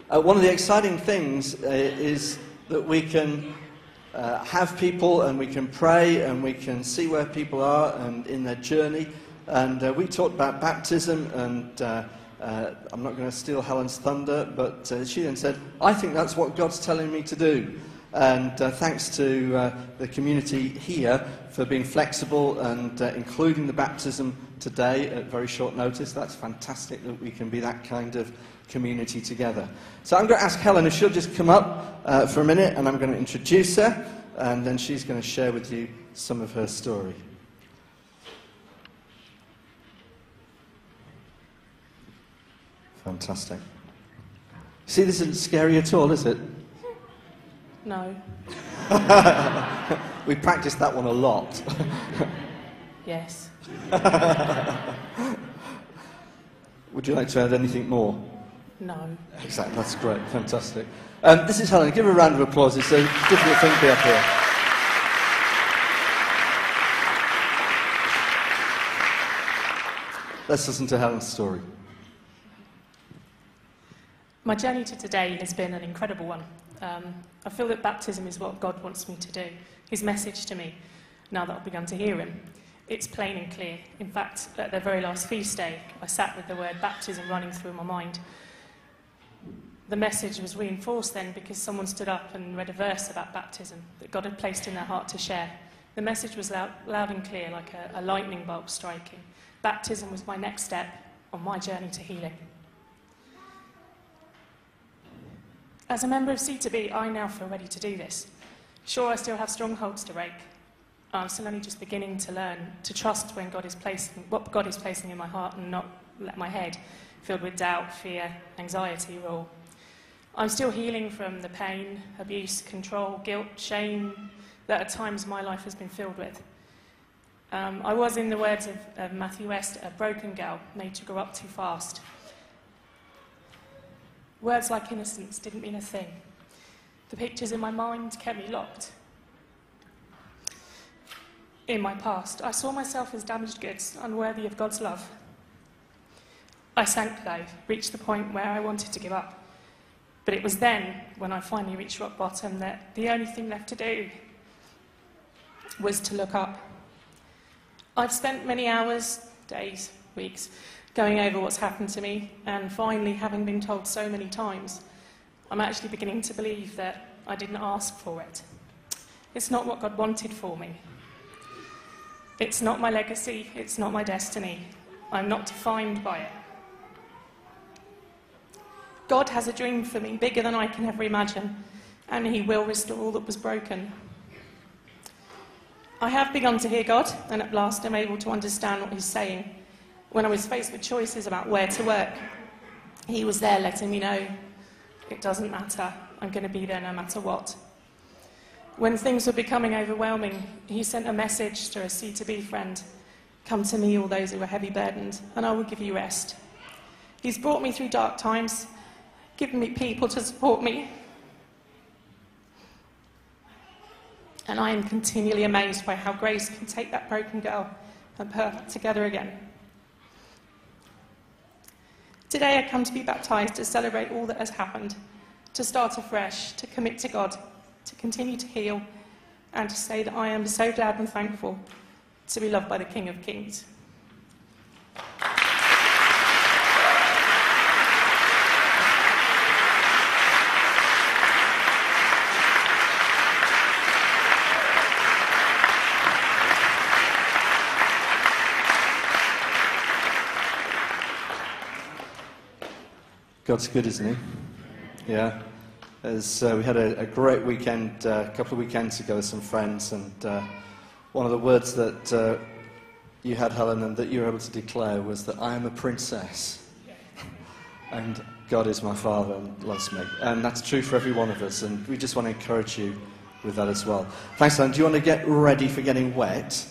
One of the exciting things is that we can have people and we can pray and we can see where people are and in their journey. And we talked about baptism, and I'm not going to steal Helen's thunder, but she then said, I think that's what God's telling me to do. And thanks to the community here for being flexible and including the baptism today at very short notice. That's fantastic that we can be that kind of community together. So I'm going to ask Helen if she'll just come up for a minute, and I'm going to introduce her, and then she's going to share with you some of her story. Fantastic. See, this isn't scary at all, is it? No. We practiced that one a lot. Yes. Would you like to add anything more? No. Exactly, that's great, fantastic. This is Helen. Give her a round of applause. It's a difficult thing to be up here. Let's listen to Helen's story. My journey to today has been an incredible one. I feel that baptism is what God wants me to do. His message to me, now that I've begun to hear him. It's plain and clear. In fact, at their very last feast day, I sat with the word baptism running through my mind. The message was reinforced then because someone stood up and read a verse about baptism that God had placed in their heart to share. The message was loud and clear, like a lightning bolt striking. Baptism was my next step on my journey to healing. As a member of C2B, I now feel ready to do this. Sure, I still have strongholds to break. I'm still only just beginning to learn to trust when what God is placing in my heart, and not let my head, filled with doubt, fear, anxiety, rule. I'm still healing from the pain, abuse, control, guilt, shame that at times my life has been filled with. I was, in the words of Matthew West, a broken girl made to grow up too fast. Words like innocence didn't mean a thing. The pictures in my mind kept me locked. In my past, I saw myself as damaged goods, unworthy of God's love. I sank low, reached the point where I wanted to give up. But it was then, when I finally reached rock bottom, that the only thing left to do was to look up. I've spent many hours, days, weeks, going over what's happened to me, and finally, having been told so many times, I'm actually beginning to believe that I didn't ask for it. It's not what God wanted for me. It's not my legacy, it's not my destiny. I'm not defined by it. God has a dream for me, bigger than I can ever imagine, and he will restore all that was broken. I have begun to hear God, and at last I'm able to understand what he's saying. When I was faced with choices about where to work, he was there letting me know, it doesn't matter, I'm going to be there no matter what. When things were becoming overwhelming, he sent a message to a C2B friend, come to me all those who are heavy burdened, and I will give you rest. He's brought me through dark times, given me people to support me, and I am continually amazed by how grace can take that broken girl and put her together again. Today I come to be baptised to celebrate all that has happened, to start afresh, to commit to God, to continue to heal, and to say that I am so glad and thankful to be loved by the King of Kings. God's good, isn't he? Yeah. As we had a great weekend a couple of weekends ago with some friends, and one of the words that you had, Helen, and that you were able to declare was that I am a princess, and God is my Father and loves me. And that's true for every one of us, and we just want to encourage you with that as well. Thanks, Helen. Do you want to get ready for getting wet?